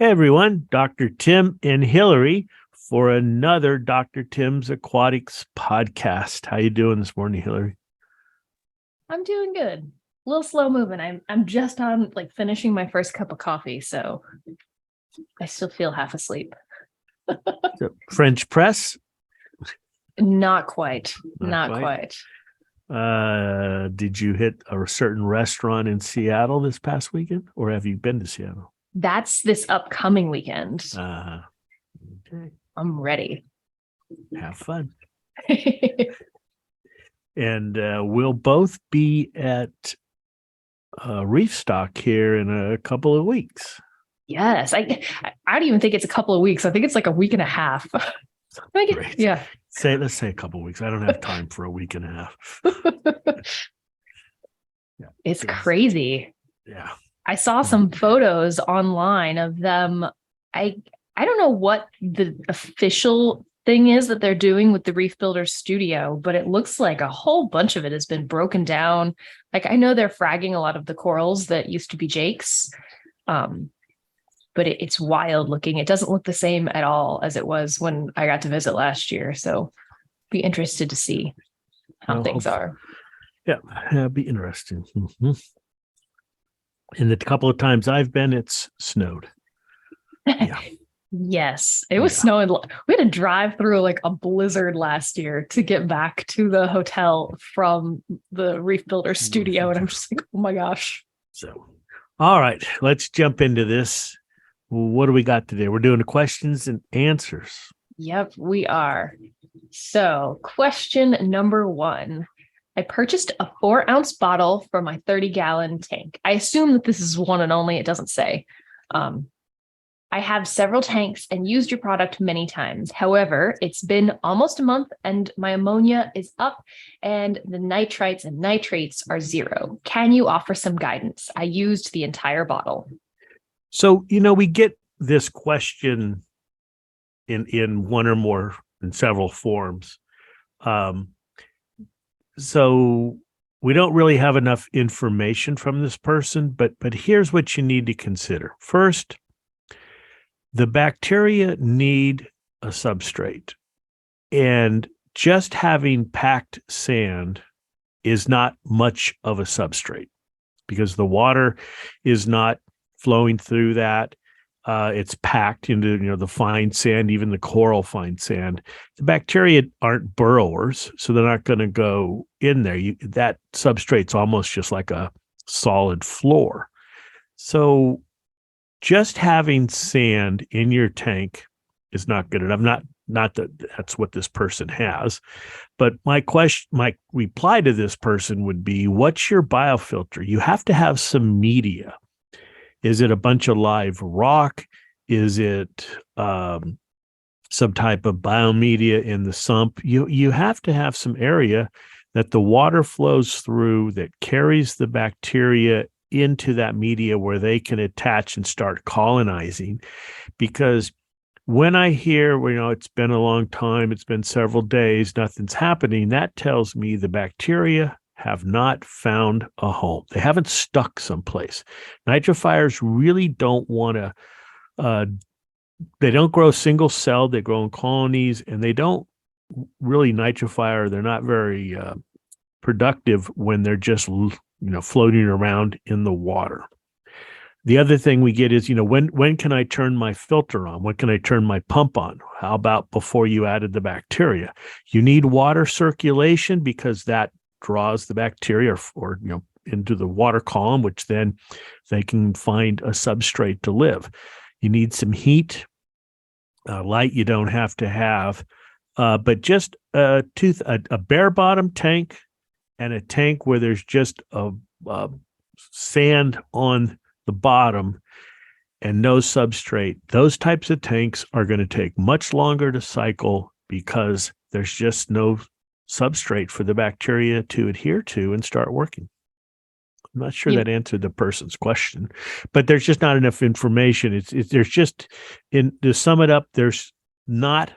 Hey everyone, Dr. Tim and Hillary for another Dr. Tim's Aquatics podcast. How you doing this morning, Hillary? I'm doing good. A little slow moving. I'm just on finishing my first cup of coffee, so I still feel half asleep. So, French press? Not quite. Not Not quite. quite. Did you hit a certain restaurant in Seattle this past weekend, or have you been to Seattle? That's this upcoming weekend. Okay. I'm ready. Have fun. And we'll both be at Reef Stock here in a couple of weeks. Yes. I don't even think it's a couple of weeks. I think it's like a week and a half. Great. Yeah. Let's say a couple of weeks. I don't have time for a week and a half. Yeah, it's crazy. Yeah. I saw some photos online of them. I don't know what the official thing is that they're doing with the Reef Builder Studio, but it looks like a whole bunch of it has been broken down. I know they're fragging a lot of the corals that used to be jakes, but it's wild looking. It doesn't look the same at all as it was when I got to visit last year. So be interested to see how things are. Yeah, it'll be interesting. Mm-hmm. And the couple of times I've been, it's snowed. Yeah. Yes, it was snowing. We had to drive through like a blizzard last year to get back to the hotel from the Reef Builder Studio. And I'm just like, oh my gosh. So, all right, let's jump into this. What do we got today? We're doing the questions and answers. Yep, we are. So question number 1. I purchased a 4-ounce bottle for my 30-gallon tank. I assume that this is one and only. It doesn't say. I have several tanks and used your product many times. However, it's been almost a month and my ammonia is up and the nitrites and nitrates are 0. Can you offer some guidance? I used the entire bottle. So, we get this question in one or more, in several forms. So we don't really have enough information from this person, but here's what you need to consider. First, the bacteria need a substrate, and just having packed sand is not much of a substrate because the water is not flowing through that. It's packed into the fine sand, even the coral fine sand. The bacteria aren't burrowers, so they're not going to go in there. That substrate's almost just like a solid floor. So just having sand in your tank is not good enough. Not that that's what this person has, but my reply to this person would be, what's your biofilter? You have to have some media. Is it a bunch of live rock? Is it some type of biomedia in the sump? You have to have some area that the water flows through that carries the bacteria into that media where they can attach and start colonizing. Because when I hear, it's been a long time, it's been several days, nothing's happening, that tells me the bacteria have not found a home. They haven't stuck someplace. Nitrifiers really don't want to, they don't grow single cell, they grow in colonies, and they don't really nitrify. They're not very productive when they're just floating around in the water. The other thing we get is, when can I turn my filter on? When can I turn my pump on? How about before you added the bacteria? You need water circulation because that draws the bacteria or into the water column, which then they can find a substrate to live. You need some heat. Light you don't have to have, but just a bare bottom tank and a tank where there's just a sand on the bottom and no substrate. Those types of tanks are going to take much longer to cycle because there's just no substrate for the bacteria to adhere to and start working. I'm not sure that answered the person's question, but there's just not enough information. There's just, to sum it up, there's not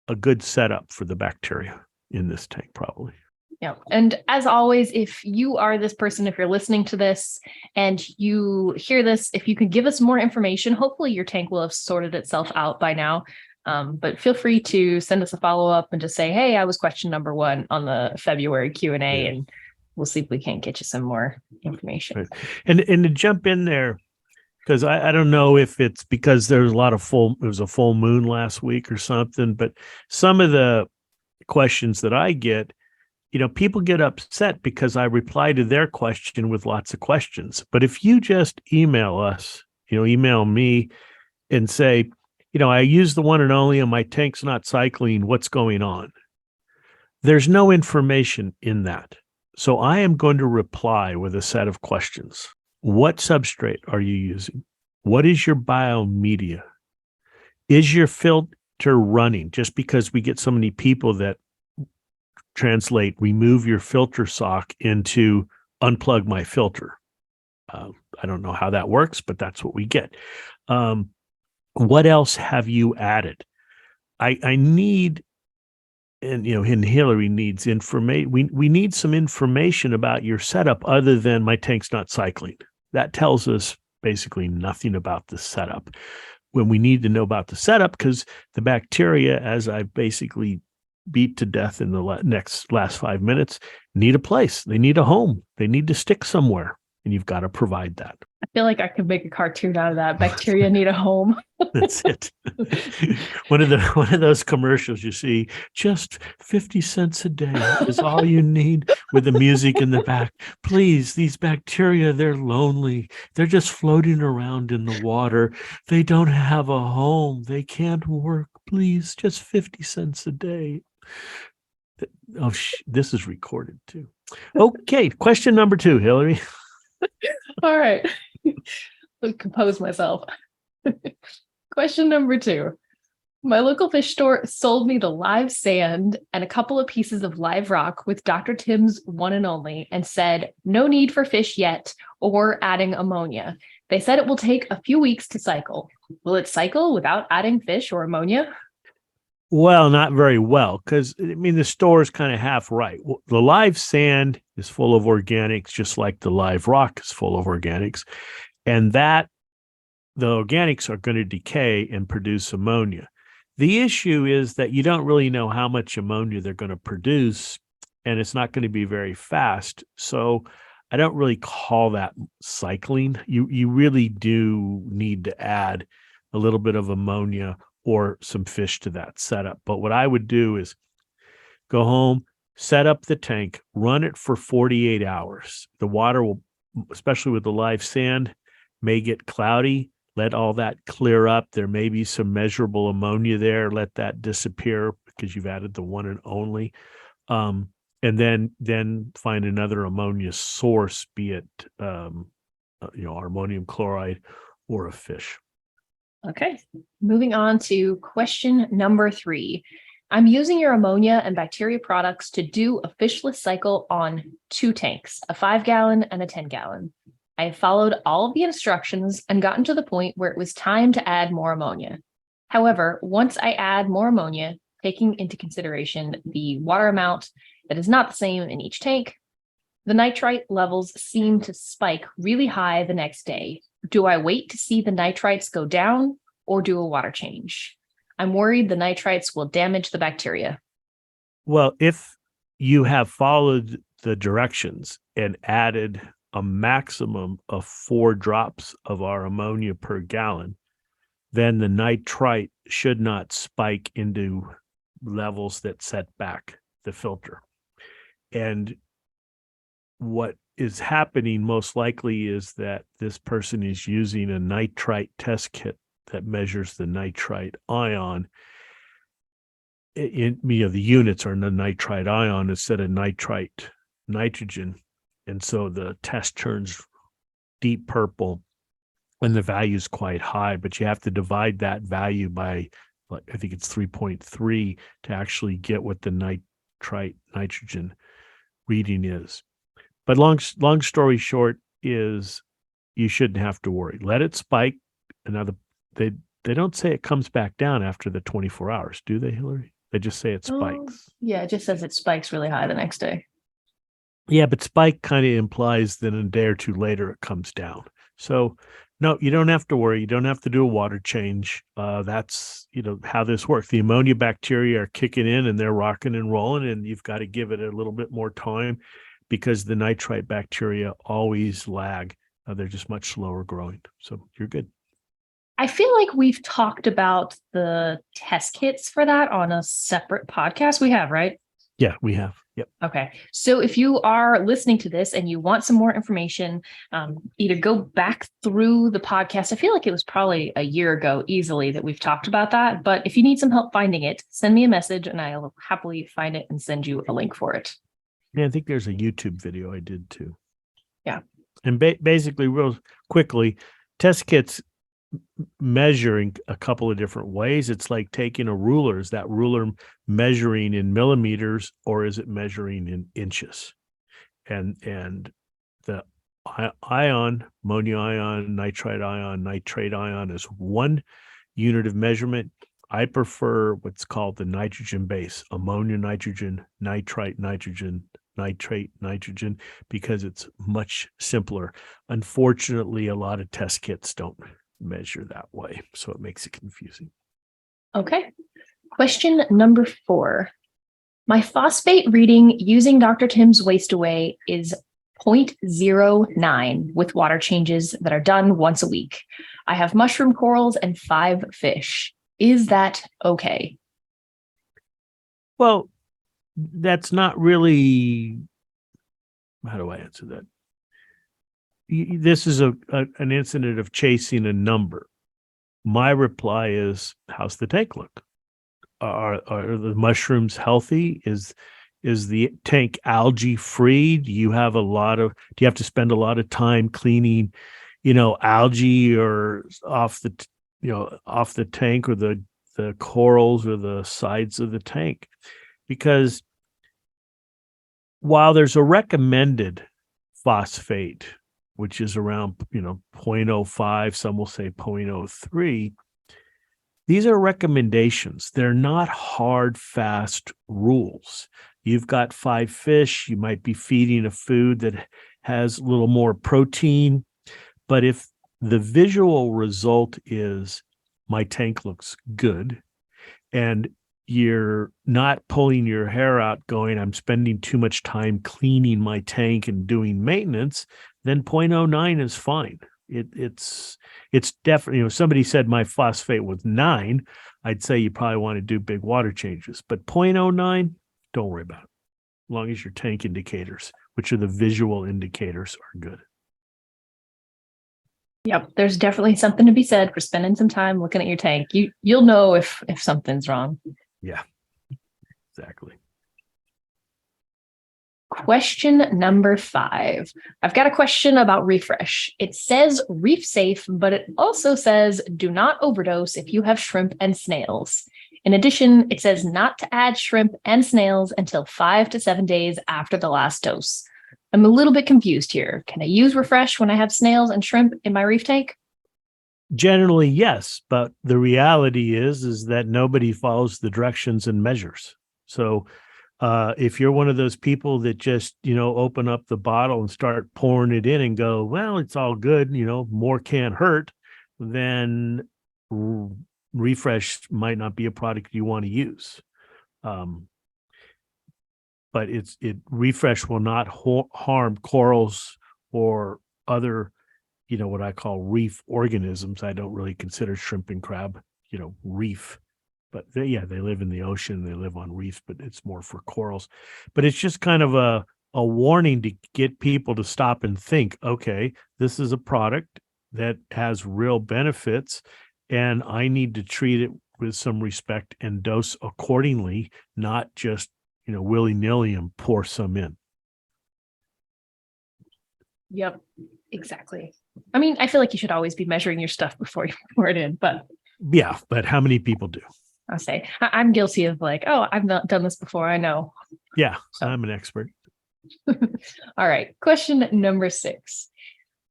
a good setup for the bacteria in this tank, probably. Yeah. And as always, if you are this person, if you're listening to this and you hear this, if you could give us more information, hopefully your tank will have sorted itself out by now. But feel free to send us a follow-up and just say, hey, I was question number 1 on the February Q&A, and we'll see if we can't get you some more information. Right. And to jump in there, because I don't know if it's because there's a lot of it was a full moon last week or something, but some of the questions that I get, people get upset because I reply to their question with lots of questions. But if you just email us, email me and say, I use the one and only and my tank's not cycling, what's going on? There's no information in that. So I am going to reply with a set of questions. What substrate are you using? What is your biomedia? Is your filter running? Just because we get so many people that translate remove your filter sock into unplug my filter. I don't know how that works, but that's what we get. What else have you added? I need, and Hillary needs information. We need some information about your setup other than my tank's not cycling. That tells us basically nothing about the setup. When we need to know about the setup, because the bacteria, as I basically beat to death in the last 5 minutes, need a place. They need a home. They need to stick somewhere, and you've got to provide that. I feel like I could make a cartoon out of that. Bacteria need a home. That's it. One of those commercials you see, just 50 cents a day is all you need, with the music in the back. Please, these bacteria, they're lonely. They're just floating around in the water. They don't have a home. They can't work. Please, just 50 cents a day. Oh, this is recorded too. Okay, question number 2, Hillary. All right. I'll compose myself. Question number 2. My local fish store sold me the live sand and a couple of pieces of live rock with Dr. Tim's one and only, and said, no need for fish yet or adding ammonia. They said it will take a few weeks to cycle. Will it cycle without adding fish or ammonia? Well, not very well, because the store is kind of half right. The live sand is full of organics, just like the live rock is full of organics, and the organics are going to decay and produce ammonia. The issue is that you don't really know how much ammonia they're going to produce, and it's not going to be very fast. So I don't really call that cycling. You really do need to add a little bit of ammonia or some fish to that setup. But what I would do is go home, set up the tank, run it for 48 hours. The water will, especially with the live sand, may get cloudy. Let all that clear up. There may be some measurable ammonia there. Let that disappear because you've added the one and only. And then find another ammonia source, be it ammonium chloride or a fish. Okay, moving on to question number 3. I'm using your ammonia and bacteria products to do a fishless cycle on 2 tanks, a 5-gallon and a 10-gallon. I have followed all of the instructions and gotten to the point where it was time to add more ammonia. However, once I add more ammonia, taking into consideration the water amount that is not the same in each tank, the nitrite levels seem to spike really high the next day. Do I wait to see the nitrites go down or do a water change? I'm worried the nitrites will damage the bacteria. Well, if you have followed the directions and added a maximum of 4 drops of our ammonia per gallon, then the nitrite should not spike into levels that set back the filter. And what is happening most likely is that this person is using a nitrite test kit that measures the nitrite ion. The units are the nitrite ion instead of nitrite nitrogen. And so the test turns deep purple and the value is quite high, but you have to divide that value by, I think it's 3.3 to actually get what the nitrite nitrogen reading is. But long story short is you shouldn't have to worry. Let it spike. And they don't say it comes back down after the 24 hours, do they, Hillary? They just say it spikes. Yeah, it just says it spikes really high the next day. Yeah, but spike kind of implies that a day or two later it comes down. So no, you don't have to worry. You don't have to do a water change. That's how this works. The ammonia bacteria are kicking in and they're rocking and rolling, and you've got to give it a little bit more time because the nitrite bacteria always lag. They're just much slower growing. So you're good. I feel like we've talked about the test kits for that on a separate podcast. We have, right? Yeah, we have. Yep. Okay. So if you are listening to this and you want some more information, either go back through the podcast. I feel like it was probably a year ago easily that we've talked about that. But if you need some help finding it, send me a message and I'll happily find it and send you a link for it. Yeah, I think there's a YouTube video I did too. Yeah. And basically, real quickly, test kits measuring a couple of different ways. It's like taking a ruler. Is that ruler measuring in millimeters or is it measuring in inches? And the ammonia ion, nitrite ion, nitrate ion is one unit of measurement. I prefer what's called the nitrogen base: ammonia, nitrogen, nitrite, nitrogen, nitrate, nitrogen, because it's much simpler. Unfortunately, a lot of test kits don't measure that way, so it makes it confusing. Okay. Question number 4. My phosphate reading using Dr. Tim's waste away is 0.09 with water changes that are done once a week. I have mushroom corals and 5 fish. Is that okay? Well, that's not really, how do I answer that? This is an incident of chasing a number. My reply is, how's the tank look? Are the mushrooms healthy? Is the tank algae free? Do you have to spend a lot of time cleaning, algae or off the tank or the corals or the sides of the tank? Because while there's a recommended phosphate, which is around 0.05, some will say 0.03, these are recommendations. They're not hard, fast rules. You've got 5 fish, you might be feeding a food that has a little more protein, but if the visual result is my tank looks good and you're not pulling your hair out going, I'm spending too much time cleaning my tank and doing maintenance, then 0.09 is fine. It's definitely, somebody said my phosphate was 9, I'd say you probably want to do big water changes, but 0.09, don't worry about it. As long as your tank indicators, which are the visual indicators, are good. Yep, there's definitely something to be said for spending some time looking at your tank. You'll know if something's wrong. Yeah, exactly. Question number 5. I've got a question about refresh. It says reef safe, but it also says do not overdose if you have shrimp and snails. In addition, it says not to add shrimp and snails until 5 to 7 days after the last dose. I'm a little bit confused here. Can I use refresh when I have snails and shrimp in my reef tank? Generally, yes, but the reality is that nobody follows the directions and measures. So if you're one of those people that just, open up the bottle and start pouring it in and go, well, it's all good, more can't hurt, then refresh might not be a product you want to use. But refresh will not harm corals or other, what I call reef organisms. I don't really consider shrimp and crab, reef, but they live in the ocean. They live on reefs, but it's more for corals. But it's just kind of a warning to get people to stop and think, okay, this is a product that has real benefits and I need to treat it with some respect and dose accordingly, not just willy-nilly and pour some in. Yep, exactly. I mean, I feel like you should always be measuring your stuff before you pour it in, but yeah, but how many people do? I'll say I'm guilty of I've not done this before. I know. Yeah, so. I'm an expert. All right. Question number 6.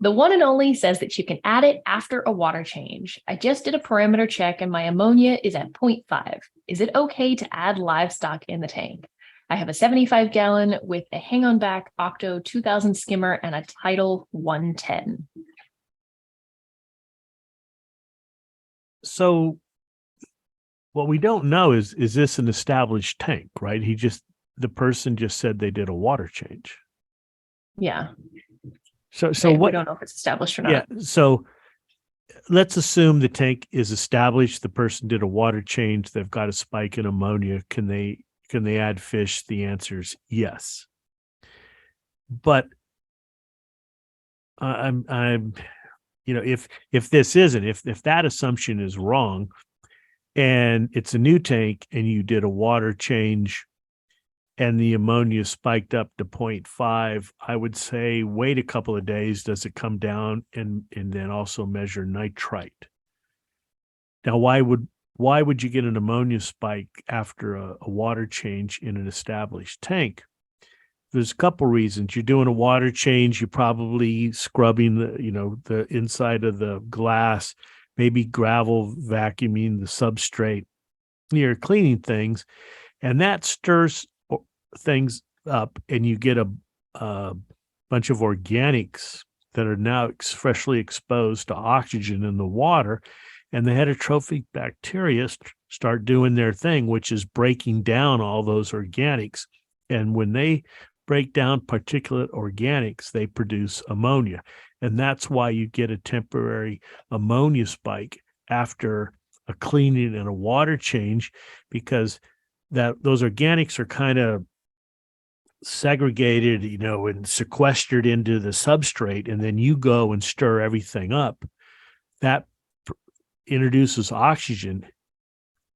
The one and only says that you can add it after a water change. I just did a parameter check and my ammonia is at 0.5. Is it okay to add livestock in the tank? I have a 75 gallon with a hang on back Octo 2000 skimmer and a tidal 110. So what we don't know is this an established tank, right? The person just said they did a water change. Yeah. So we what? don't know if it's established or not. Yeah. So let's assume the tank is established. The person did a water change. They've got a spike in ammonia. Can they add fish? The answer is yes. But I'm if this isn't, if that assumption is wrong, and it's a new tank, and you did a water change, and the ammonia spiked up to 0.5, I would say wait a couple of days. Does it come down? And then also measure nitrite. Now, why would you get an ammonia spike after a water change in an established tank? There's a couple reasons. You're doing a water change. You're probably scrubbing the inside of the glass, maybe gravel vacuuming the substrate. You're cleaning things, and that stirs things up, and you get a bunch of organics that are now freshly exposed to oxygen in the water, and the heterotrophic bacteria start doing their thing, which is breaking down all those organics. And when they break down particulate organics, they produce ammonia. And that's why you get a temporary ammonia spike after a cleaning and a water change, because those organics are kind of segregated, and sequestered into the substrate, and then you go and stir everything up. That introduces oxygen,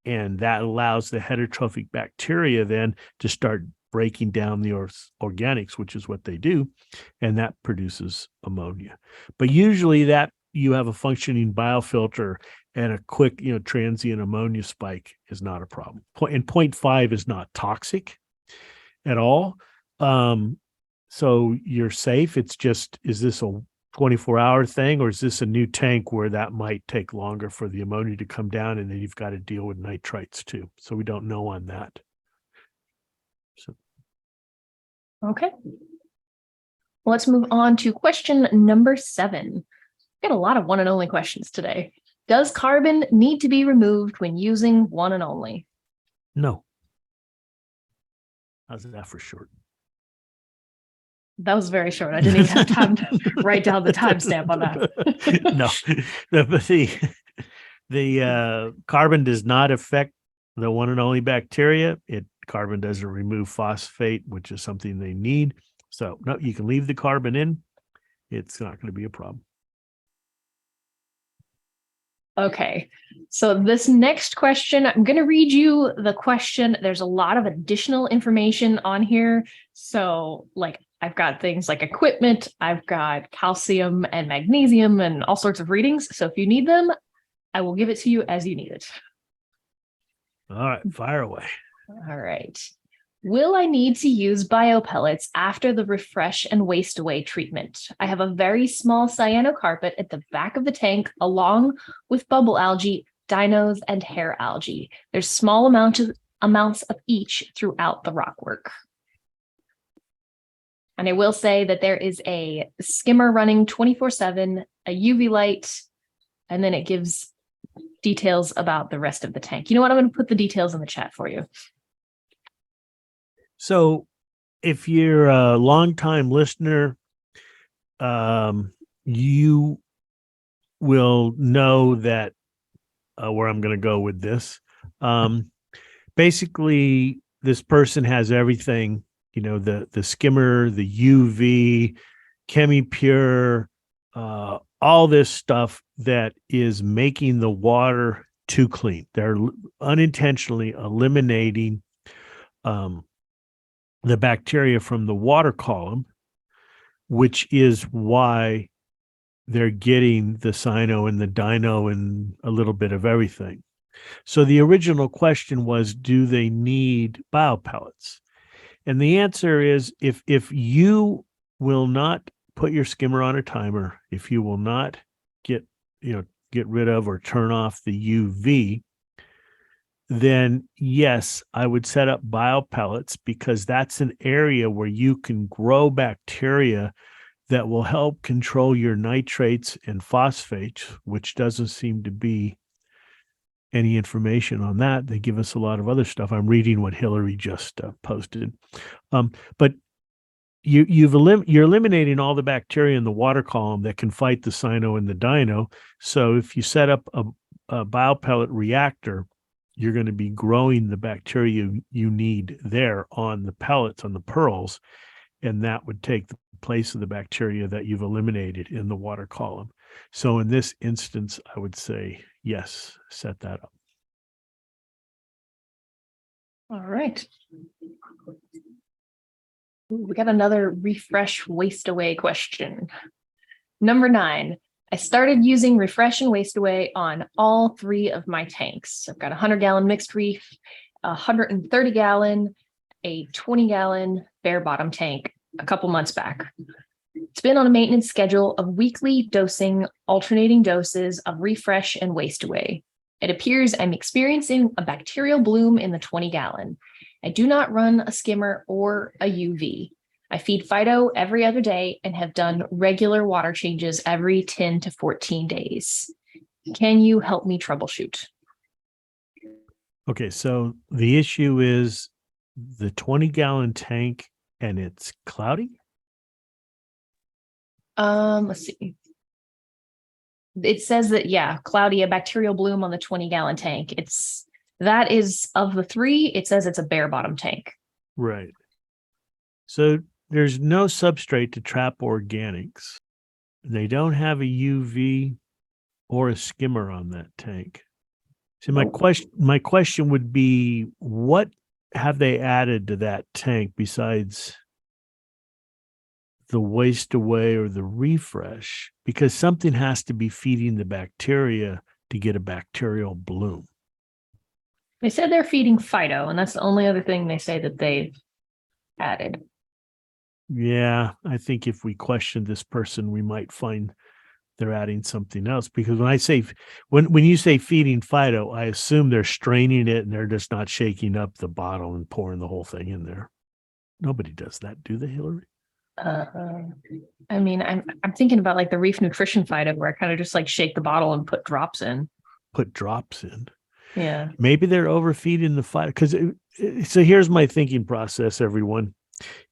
and that allows the heterotrophic bacteria then to start breaking down the organics, which is what they do, and that produces ammonia. But usually that you have a functioning biofilter, and a quick, transient ammonia spike is not a problem. And 0.5 is not toxic at all. So you're safe. It's just, is this a 24-hour thing, or is this a new tank where that might take longer for the ammonia to come down, and then you've got to deal with nitrites too? So we don't know on that. So. Okay. Let's move on to question number 7. Got a lot of one and only questions today. Does carbon need to be removed when using one and only? No. How's that for short? That was very short. I didn't even have time to write down the timestamp on that. No, the carbon does not affect the one and only bacteria. Carbon doesn't remove phosphate, which is something they need. So no, you can leave the carbon in. It's not going to be a problem. Okay, so this next question, I'm going to read you the question. There's a lot of additional information on here. So I've got things like equipment, I've got calcium and magnesium and all sorts of readings. So if you need them, I will give it to you as you need it. All right, fire away. All right. Will I need to use biopellets after the refresh and waste away treatment? I have a very small cyanocarpet at the back of the tank, along with bubble algae, dinos, and hair algae. There's small amounts of each throughout the rockwork. And I will say that there is a skimmer running 24/7, a UV light, and then it gives details about the rest of the tank. You know what? I'm going to put the details in the chat for you. So if you're a longtime listener, you will know that where I'm going to go with this. Basically, this person has everything, the skimmer, the UV, ChemiPure, all this stuff that is making the water too clean. They're unintentionally eliminating the bacteria from the water column, which is why they're getting the Cyno and the Dino and a little bit of everything. So the original question was, do they need biopellets? And the answer is, if you will not put your skimmer on a timer, if you will not get rid of or turn off the UV, then yes, I would set up biopellets because that's an area where you can grow bacteria that will help control your nitrates and phosphates, which doesn't seem to be any information on that. They give us a lot of other stuff. I'm reading what Hillary just posted. But you're eliminating all the bacteria in the water column that can fight the cyno and the dino. So if you set up a biopellet reactor, you're going to be growing the bacteria you need there on the pellets, on the pearls, and that would take the place of the bacteria that you've eliminated in the water column. So in this instance, I would say, yes, set that up. All right. Ooh, we got another refresh waste away question. Number 9. I started using refresh and waste away on all 3 of my tanks. I've got a 100-gallon mixed reef, a 130-gallon, a 20-gallon bare bottom tank a couple months back. It's been on a maintenance schedule of weekly dosing, alternating doses of refresh and waste away. It appears I'm experiencing a bacterial bloom in the 20-gallon. I do not run a skimmer or a UV. I feed phyto every other day and have done regular water changes every 10 to 14 days. Can you help me troubleshoot? Okay, so the issue is the 20-gallon tank and it's cloudy? Let's see. It says that, yeah, cloudy, a bacterial bloom on the 20-gallon tank. That is of the 3, it says it's a bare bottom tank. Right. So there's no substrate to trap organics. They don't have a UV or a skimmer on that tank. So my question would be, what have they added to that tank besides the waste away or the refresh? Because something has to be feeding the bacteria to get a bacterial bloom. They said they're feeding phyto, and that's the only other thing they say that they've added. Yeah, I think if we question this person, we might find they're adding something else. Because when you say feeding phyto, I assume they're straining it and they're just not shaking up the bottle and pouring the whole thing in there. Nobody does that, do they, Hillary? I mean, I'm thinking about like the reef nutrition phyto, where I kind of just like shake the bottle and put drops in. Put drops in. Yeah. Maybe they're overfeeding the phyto. Because so here's my thinking process, everyone,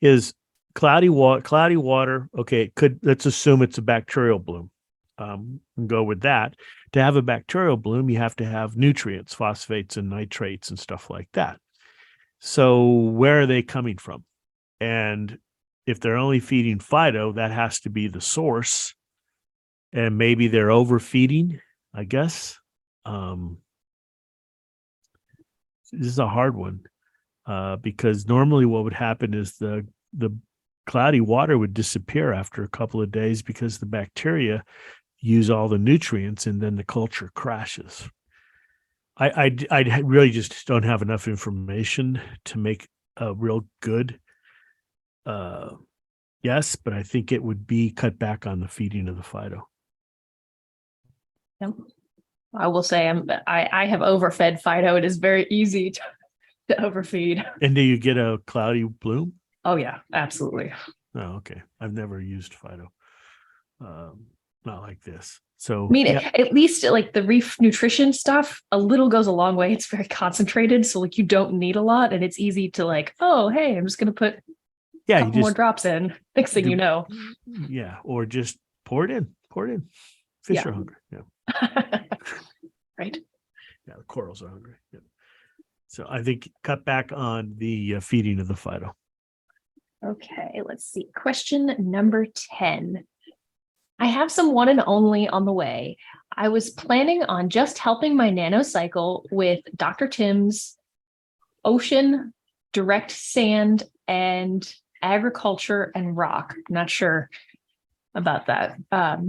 is cloudy water. Okay, let's assume it's a bacterial bloom. Go with that. To have a bacterial bloom, you have to have nutrients, phosphates and nitrates and stuff like that. So where are they coming from? And if they're only feeding phyto, that has to be the source. And maybe they're overfeeding, I guess. This is a hard one because normally what would happen is the cloudy water would disappear after a couple of days because the bacteria use all the nutrients and then the culture crashes. I really just don't have enough information to make a real good yes, but I think it would be cut back on the feeding of the phyto. Yep. I will say I have overfed phyto. It is very easy to overfeed. And do you get a cloudy bloom? Oh yeah, absolutely. Oh, okay. I've never used phyto. Not like this. So I mean, yeah. at least like the reef nutrition stuff, a little goes a long way. It's very concentrated. So like you don't need a lot and it's easy to like, oh, hey, I'm just going to put a couple more drops in. Next thing you know. Yeah. Or just pour it in. Fish are hungry. Yeah. Right. Yeah. The corals are hungry. Yeah. So I think cut back on the feeding of the phyto. Okay. Let's see. Question number 10. I have some one and only on the way. I was planning on just helping my nano cycle with Dr. Tim's ocean, direct sand, and agriculture and rock. I'm not sure about that. I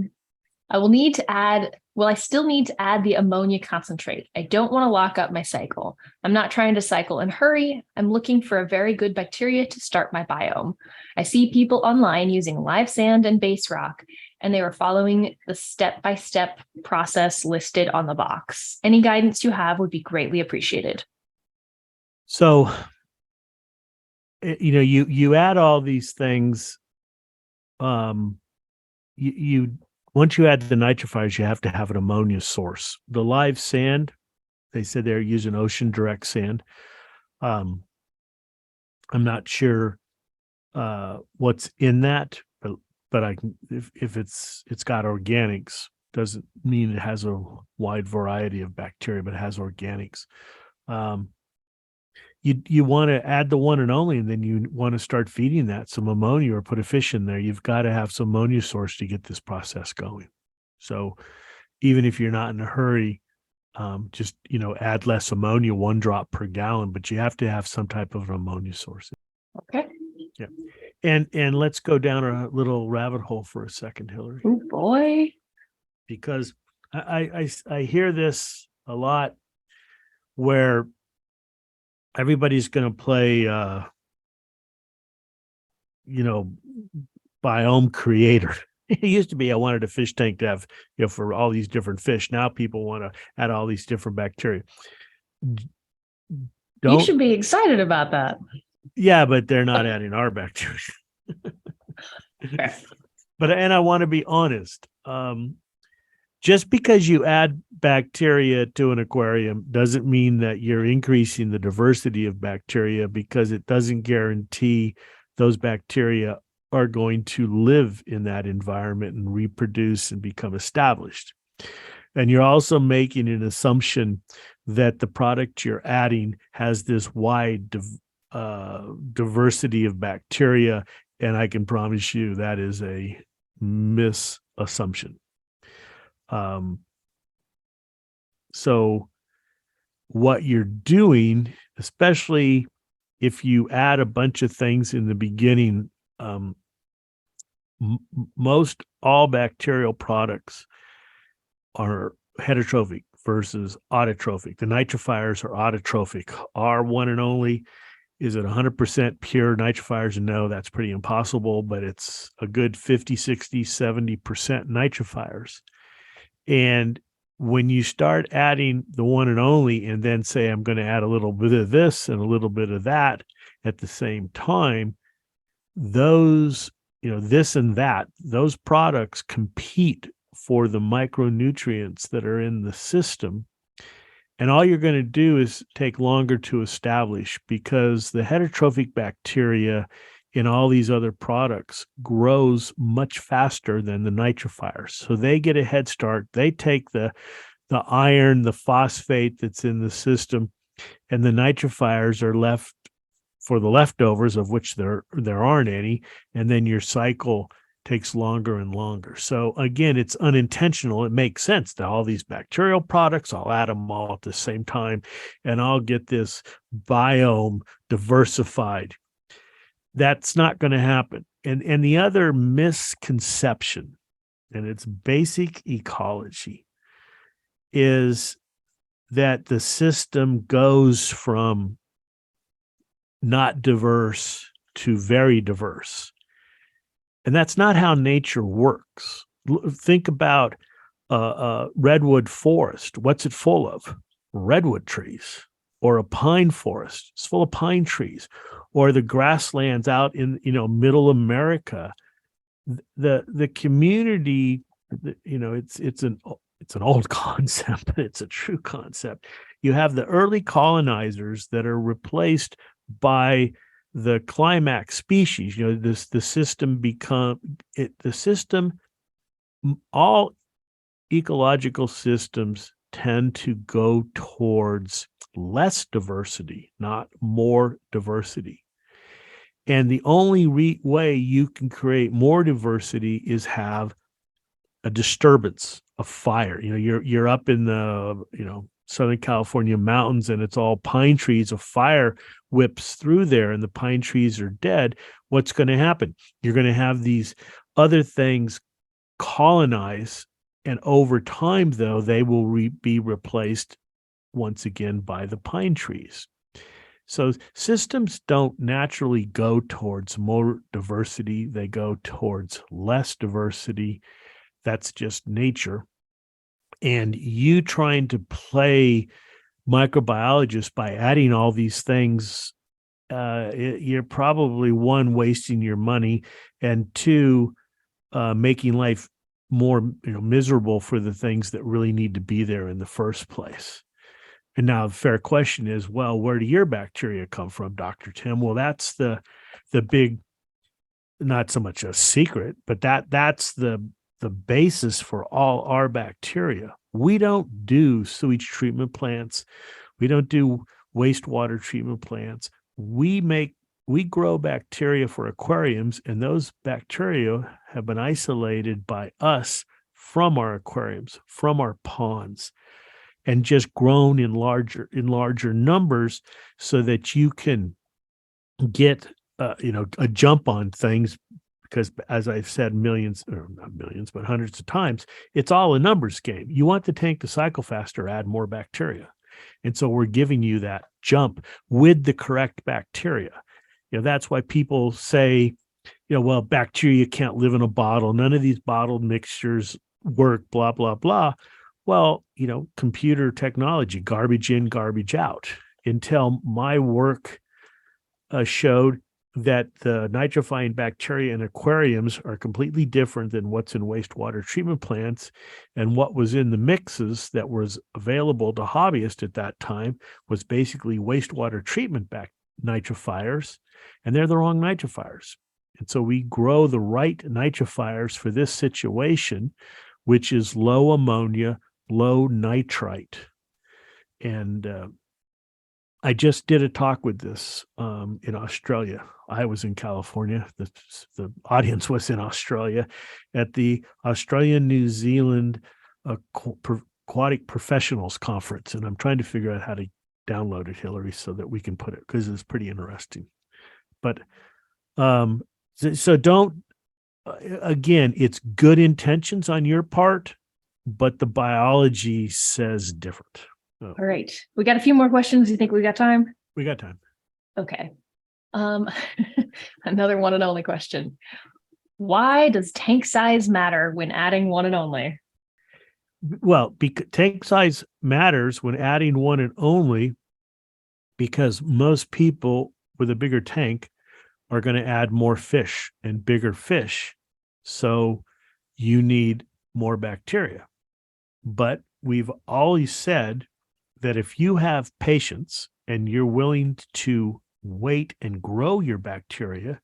still need to add the ammonia concentrate. I don't want to lock up my cycle. I'm not trying to cycle and hurry. I'm looking for a very good bacteria to start my biome. I see people online using live sand and base rock, and they were following the step-by-step process listed on the box. Any guidance you have would be greatly appreciated. So, you add all these things. You once you add the nitrifiers, you have to have an ammonia source. The live sand, they said they're using ocean direct sand. I'm not sure what's in that, but I can, if it's got organics, doesn't mean it has a wide variety of bacteria, but it has organics. You want to add the one and only, and then you want to start feeding that some ammonia or put a fish in there. You've got to have some ammonia source to get this process going. So even if you're not in a hurry, just add less ammonia, 1 drop per gallon, but you have to have some type of ammonia source. Okay. Yeah. And let's go down a little rabbit hole for a second, Hillary. Oh boy. Because I hear this a lot where everybody's going to play biome creator. It used to be I wanted a fish tank to have, for all these different fish. Now people want to add all these different bacteria. You should be excited about that. Yeah, but they're not adding our bacteria. And I want to be honest. Just because you add bacteria to an aquarium doesn't mean that you're increasing the diversity of bacteria, because it doesn't guarantee those bacteria are going to live in that environment and reproduce and become established. And you're also making an assumption that the product you're adding has this wide diversity of bacteria, and I can promise you that is a misassumption. So what you're doing, especially if you add a bunch of things in the beginning, most all bacterial products are heterotrophic versus autotrophic. The nitrifiers are autotrophic. Our one and only, is it 100% pure nitrifiers? No, that's pretty impossible, but it's a good 50, 60, 70% nitrifiers. And when you start adding the one and only, and then say, I'm going to add a little bit of this and a little bit of that at the same time, those, this and that, those products compete for the micronutrients that are in the system. And all you're going to do is take longer to establish, because the heterotrophic bacteria in all these other products grows much faster than the nitrifiers. So they get a head start. They take the iron, the phosphate that's in the system, and the nitrifiers are left for the leftovers, of which there aren't any. And then your cycle takes longer and longer. So again, it's unintentional. It makes sense that all these bacterial products, I'll add them all at the same time, and I'll get this biome diversified. That's not going to happen. And the other misconception, and it's basic ecology, is that the system goes from not diverse to very diverse. And that's not how nature works. Think about a redwood forest. What's it full of? Redwood trees. Or a pine forest. It's full of pine trees. Or the grasslands out in middle America. The community, it's an old concept, but it's a true concept. You have the early colonizers that are replaced by the climax species. The system, all ecological systems tend to go towards less diversity, not more diversity. And the only way you can create more diversity is have a disturbance, a fire. You're up in the Southern California mountains, and it's all pine trees. A fire whips through there and the pine trees are dead. What's going to happen? You're going to have these other things colonize, and over time, though, they will be replaced once again by the pine trees. So systems don't naturally go towards more diversity. They go towards less diversity. That's just nature. And you trying to play microbiologist by adding all these things, you're probably one, wasting your money, and two, making life more miserable for the things that really need to be there in the first place. And now the fair question is, well, where do your bacteria come from, Dr. Tim? Well, that's the big, not so much a secret, but that's the basis for all our bacteria. We don't do sewage treatment plants. We don't do wastewater treatment plants. We grow bacteria for aquariums, and those bacteria have been isolated by us from our aquariums, from our ponds, and just grown in larger numbers so that you can get a jump on things. Because as I've said millions, or not millions, but hundreds of times, it's all a numbers game. You want the tank to cycle faster, add more bacteria. And so we're giving you that jump with the correct bacteria. That's why people say, well, bacteria can't live in a bottle. None of these bottled mixtures work, blah, blah, blah. Well, computer technology, garbage in, garbage out. Until my work showed that the nitrifying bacteria in aquariums are completely different than what's in wastewater treatment plants. And what was in the mixes that was available to hobbyists at that time was basically wastewater treatment nitrifiers, and they're the wrong nitrifiers. And so we grow the right nitrifiers for this situation, which is low ammonia, low nitrite. And I just did a talk with this in Australia. I was in California. The audience was in Australia at the Australian New Zealand Aquatic Professionals Conference. And I'm trying to figure out how to download it, Hillary, so that we can put it, because it's pretty interesting. But so don't, again, it's good intentions on your part, but the biology says different. All right. We got a few more questions. You think we got time? We got time. Okay. Another one and only question. Why does tank size matter when adding one and only? Well, tank size matters when adding one and only because most people with a bigger tank are going to add more fish and bigger fish. So you need more bacteria. But we've always said that if you have patience and you're willing to wait and grow your bacteria,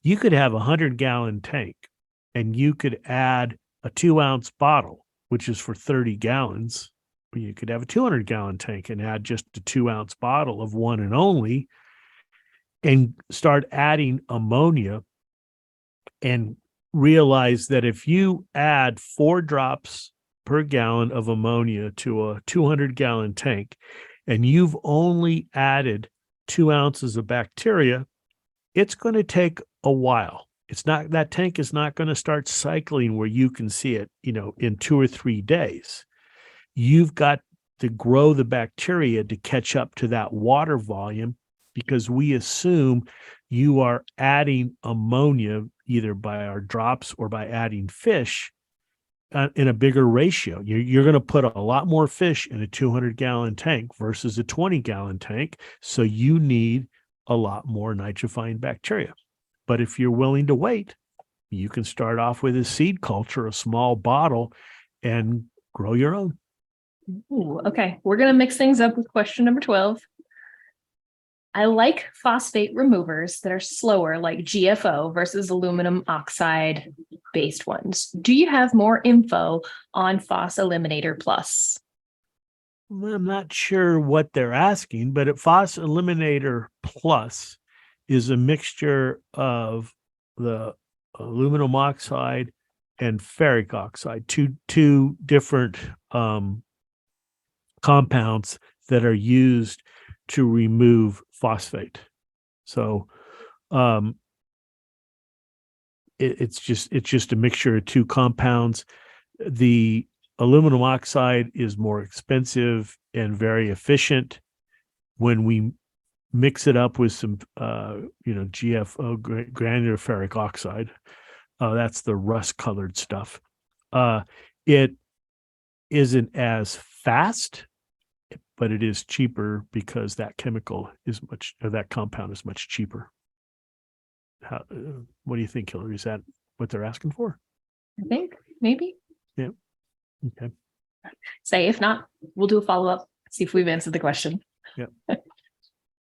you could have a 100-gallon tank and you could add a 2-ounce bottle, which is for 30 gallons. You could have a 200-gallon tank and add just a 2-ounce bottle of one and only and start adding ammonia, and realize that if you add 4 drops per gallon of ammonia to a 200-gallon tank, and you've only added 2 ounces of bacteria, it's going to take a while. That tank is not going to start cycling where you can see it, in 2 or 3 days. You've got to grow the bacteria to catch up to that water volume, because we assume you are adding ammonia either by our drops or by adding fish in a bigger ratio. You're going to put a lot more fish in a 200-gallon tank versus a 20-gallon tank. So you need a lot more nitrifying bacteria. But if you're willing to wait, you can start off with a seed culture, a small bottle, and grow your own. Ooh, okay. We're going to mix things up with question number 12. I like phosphate removers that are slower, like GFO versus aluminum oxide based ones. Do you have more info on Phos-Eliminator PLUS? I'm not sure what they're asking, but Phos-Eliminator PLUS is a mixture of the aluminum oxide and ferric oxide, two different compounds that are used to remove phosphate. So it's just a mixture of 2 compounds. The aluminum oxide is more expensive and very efficient. When we mix it up with some GFO, granular ferric oxide, that's the rust colored stuff. It isn't as fast, but it is cheaper because that that compound is much cheaper. What do you think, Hillary? Is that what they're asking for? I think maybe. Yeah. Okay. Say if not, we'll do a follow-up, see if we've answered the question. Yep.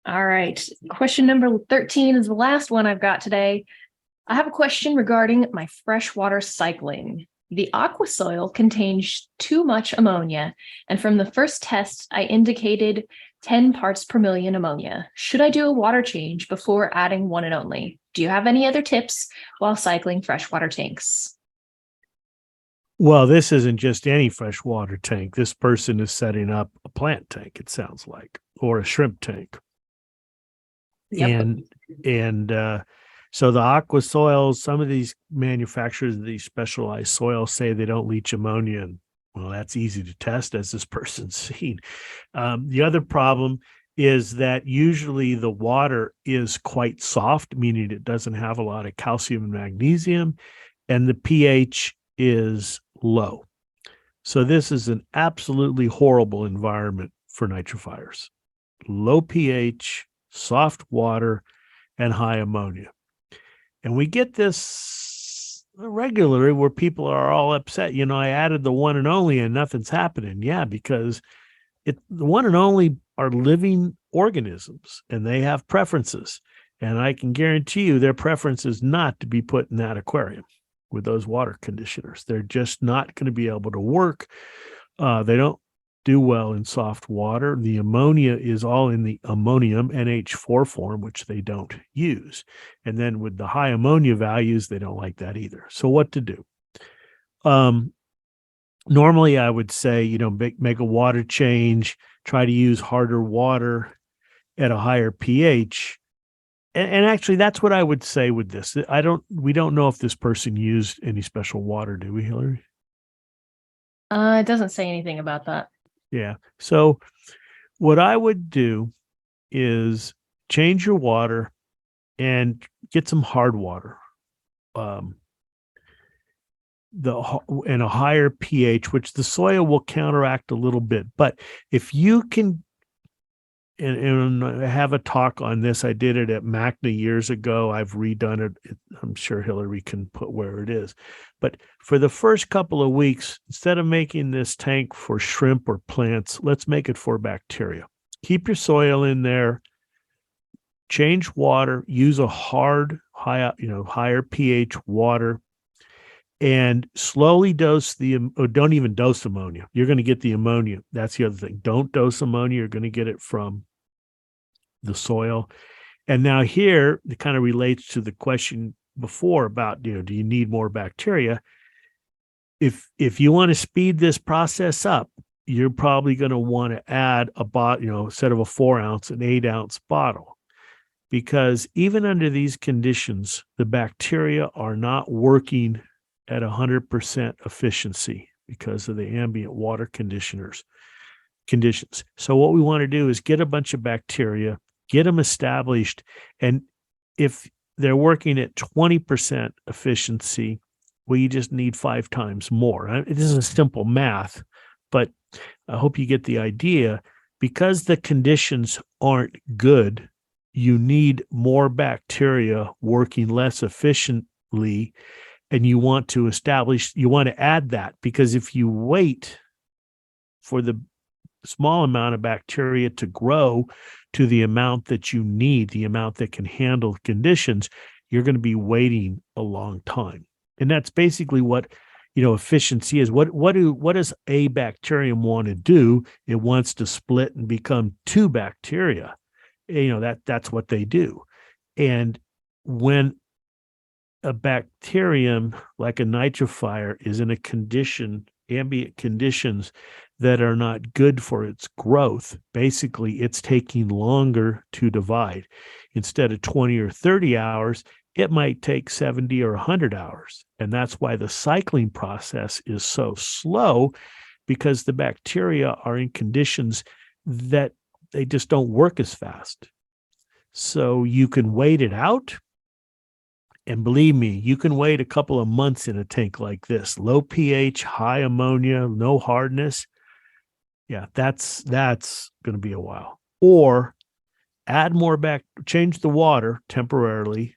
All right. Question number 13 is the last one I've got today. I have a question regarding my freshwater cycling. The aquasoil contains too much ammonia, and from the first test, I indicated 10 parts per million ammonia. Should I do a water change before adding one and only? Do you have any other tips while cycling freshwater tanks? Well, this isn't just any freshwater tank. This person is setting up a plant tank, it sounds like, or a shrimp tank. Yep. And so the aqua soils, some of these manufacturers of these specialized soils say they don't leach ammonia. And well, that's easy to test, as this person's seen. The other problem is that usually the water is quite soft, meaning it doesn't have a lot of calcium and magnesium, and the pH is low. So this is an absolutely horrible environment for nitrifiers. Low pH, soft water, and high ammonia. And we get this regularly where people are all upset. You know, I added the one and only and nothing's happening. Yeah, because the one and only are living organisms and they have preferences. And I can guarantee you their preference is not to be put in that aquarium with those water conditioners. They're just not going to be able to work. They don't do well in soft water. The ammonia is all in the ammonium NH4 form, which they don't use. And then with the high ammonia values, they don't like that either. So what to do? Normally I would say, you know, make a water change, try to use harder water at a higher pH. And actually that's what I would say with this. We don't know if this person used any special water, do we, Hillary? It doesn't say anything about that. Yeah. So what I would do is change your water and get some hard water. And a higher pH, which the soil will counteract a little bit. But if you can, and I have a talk on this, I did it at MACNA years ago. I've redone it. I'm sure Hillary can put where it is. But for the first couple of weeks, instead of making this tank for shrimp or plants, let's make it for bacteria. Keep your soil in there, change water, use a higher pH water, and slowly dose don't even dose ammonia. You're going to get the ammonia. That's the other thing. Don't dose ammonia. You're going to get it from the soil. And now here, it kind of relates to the question before about, do you need more bacteria? If you want to speed this process up, you're probably going to want to add a bottle, instead of a 4-ounce, an 8-ounce bottle. Because even under these conditions, the bacteria are not working at 100% efficiency because of the ambient water conditions. So what we want to do is get a bunch of bacteria, get them established, and if they're working at 20% efficiency, well, you just need 5 times more. This is a simple math, but I hope you get the idea. Because the conditions aren't good, you need more bacteria working less efficiently, and you want to add that, because if you wait for the small amount of bacteria to grow to the amount that you need, the amount that can handle conditions, you're going to be waiting a long time. And that's basically what, efficiency is. What does a bacterium want to do? It wants to split and become 2 bacteria. That's what they do. And when a bacterium like a nitrifier is in ambient conditions that are not good for its growth, basically it's taking longer to divide. Instead of 20 or 30 hours, it might take 70 or 100 hours. And that's why the cycling process is so slow, because the bacteria are in conditions that they just don't work as fast. So you can wait it out. And believe me, you can wait a couple of months in a tank like this. Low pH, high ammonia, no hardness. Yeah, that's going to be a while. Or add more change the water temporarily,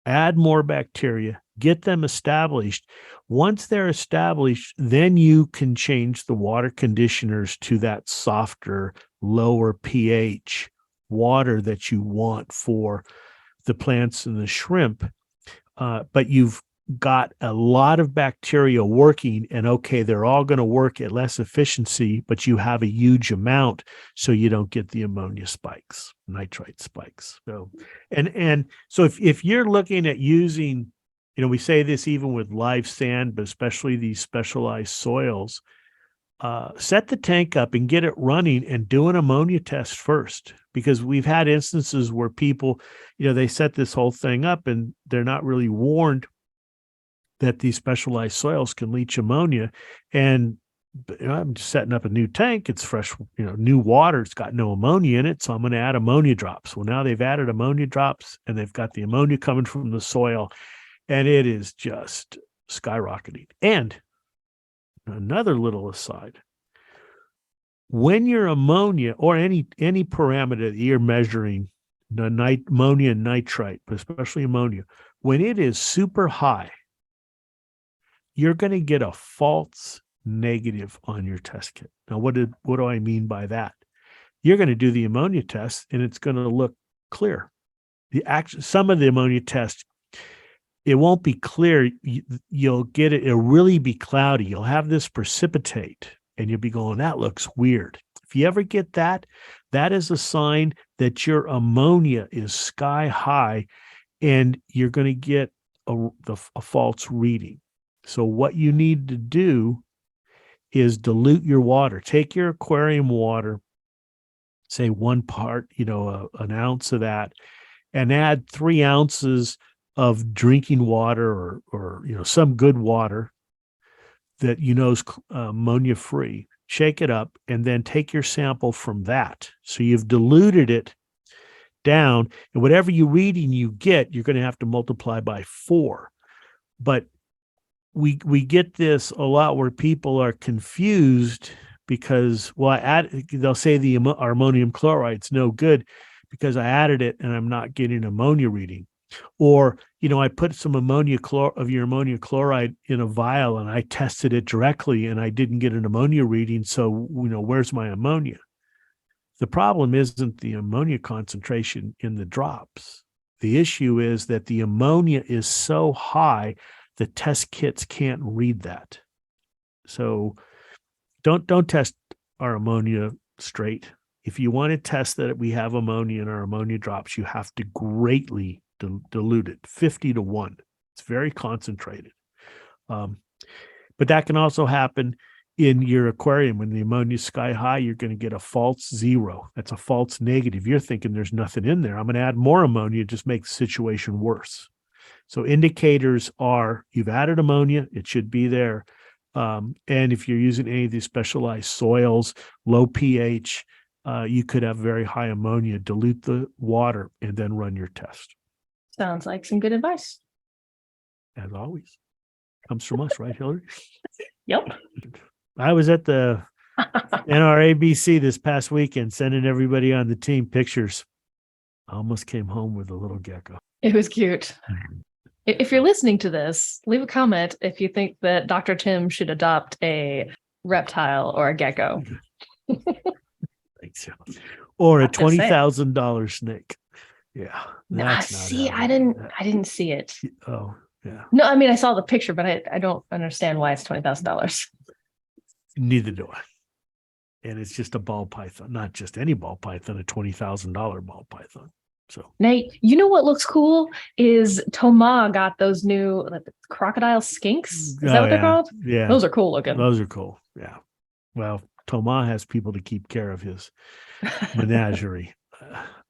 add more bacteria, get them established. Once they're established, then you can change the water conditioners to that softer, lower pH water that you want for the plants and the shrimp. But you've got a lot of bacteria working, and okay, they're all going to work at less efficiency, but you have a huge amount, so you don't get the ammonia spikes, nitrite spikes. So, and so if you're looking at using, we say this even with live sand, but especially these specialized soils, set the tank up and get it running and do an ammonia test first, because we've had instances where people, they set this whole thing up and they're not really warned that these specialized soils can leach ammonia. And I'm just setting up a new tank. It's fresh, new water. It's got no ammonia in it. So I'm going to add ammonia drops. Well, now they've added ammonia drops and they've got the ammonia coming from the soil, and it is just skyrocketing. And another little aside, when your ammonia or any parameter that you're measuring, ammonia and nitrite, but especially ammonia, when it is super high, you're going to get a false negative on your test kit. Now, what do I mean by that? You're going to do the ammonia test and it's going to look clear. Some of the ammonia tests, it won't be clear. You'll get it. It'll really be cloudy. You'll have this precipitate and you'll be going, that looks weird. If you ever get that, that is a sign that your ammonia is sky high and you're going to get a false reading. So what you need to do is dilute your water. Take your aquarium water, say 1 part, an ounce of that, and add 3 ounces of drinking water or some good water that is ammonia free. Shake it up and then take your sample from that. So you've diluted it down, and whatever reading you get, you're going to have to multiply by 4. But we get this a lot where people are confused because, they'll say our ammonium chloride's no good because I added it and I'm not getting ammonia reading. Or, I put some of your ammonia chloride in a vial and I tested it directly and I didn't get an ammonia reading. So, where's my ammonia? The problem isn't the ammonia concentration in the drops. The issue is that the ammonia is so high, the test kits can't read that. So don't test our ammonia straight. If you want to test that we have ammonia in our ammonia drops, you have to greatly dilute it, 50 to 1. It's very concentrated. But that can also happen in your aquarium. When the ammonia is sky high, you're going to get a false 0. That's a false negative. You're thinking there's nothing in there. I'm going to add more ammonia, just make the situation worse. So indicators are you've added ammonia, it should be there. And if you're using any of these specialized soils, low pH, you could have very high ammonia. Dilute the water and then run your test. Sounds like some good advice. As always. Comes from us, right, Hillary? Yep. I was at the NRABC this past weekend sending everybody on the team pictures. I almost came home with a little gecko. It was cute. If you're listening to this, leave a comment if you think that Dr. Tim should adopt a reptile or a gecko. Thanks. Or a $20,000 snake. Yeah. I didn't see it. Oh, yeah. No, I mean, I saw the picture, but I don't understand why it's $20,000. Neither do I. And it's just a ball python, not just any ball python, a $20,000 ball python. So, Nate, you know what looks cool is Thomas got those new crocodile skinks. Is that what they're called? Yeah. Those are cool looking. Those are cool. Yeah. Well, Thomas has people to keep care of his menagerie.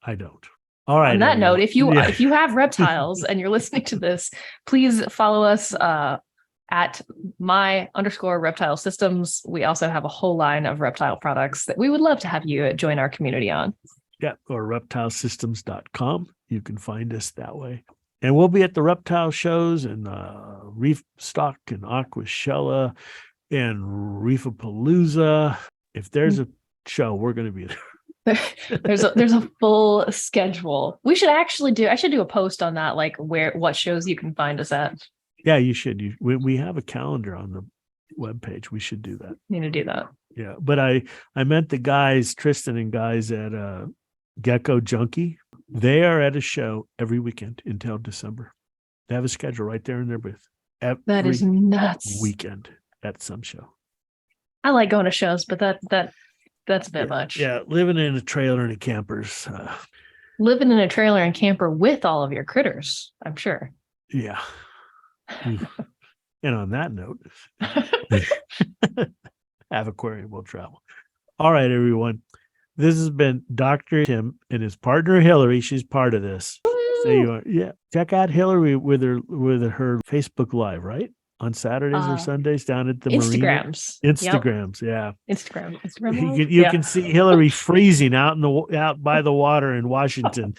I don't. All right. On that note, if you have reptiles and you're listening to this, please follow us at my_reptile systems. We also have a whole line of reptile products that we would love to have you join our community on. Yeah, or reptilesystems.com. You can find us that way. And we'll be at the reptile shows and reef stock and aquashella and Reefapalooza. If there's a show, we're going to be there. There's a full schedule. I should do a post on that, like what shows you can find us at. Yeah, you should. We have a calendar on the webpage. We should do that. Need to do that. Yeah. But I meant the guys, Tristan and guys at Gecko Junkie. They are at a show every weekend until December. They have a schedule right there in their booth. That is nuts. Weekend at some show. I like going to shows, but that's a bit much. Yeah, living in a trailer and a camper's. Living in a trailer and camper with all of your critters, I'm sure. Yeah. And on that note, have aquarium will travel. All right, everyone. This has been Dr. Tim and his partner Hillary. She's part of this. So you are, yeah. Check out Hillary with her Facebook Live, right? On Saturdays or Sundays down at the Instagrams. marina. Instagrams, yep. Yeah. Instagram. You can see Hillary freezing out by the water in Washington.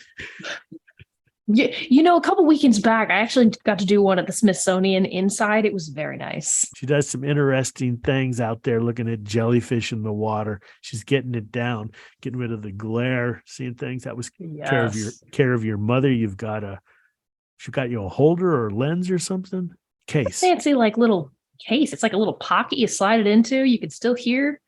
A couple weekends back, I actually got to do one at the Smithsonian inside. It was very nice. She does some interesting things out there, looking at jellyfish in the water. She's getting it down, getting rid of the glare, seeing things. That was care of your mother. She got you a holder or lens or something. Case. Fancy little case. It's like a little pocket you slide it into. You can still hear.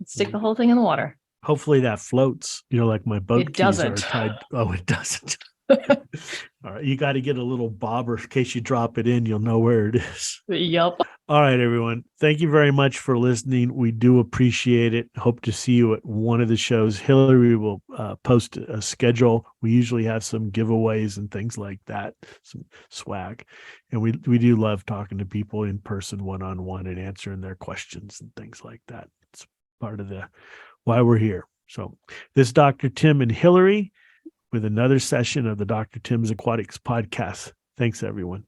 Stick the whole thing in the water. Hopefully that floats. Like my boat keys are tied. Oh, it doesn't. All right, you got to get a little bobber in case you drop it in. You'll know where it is. Yep. All right, everyone. Thank you very much for listening. We do appreciate it. Hope to see you at one of the shows. Hillary will post a schedule. We usually have some giveaways and things like that, some swag. And we do love talking to people in person, one-on-one, and answering their questions and things like that. It's part of why we're here. So this is Dr. Tim and Hillary with another session of the Dr. Tim's Aquatics podcast. Thanks, everyone.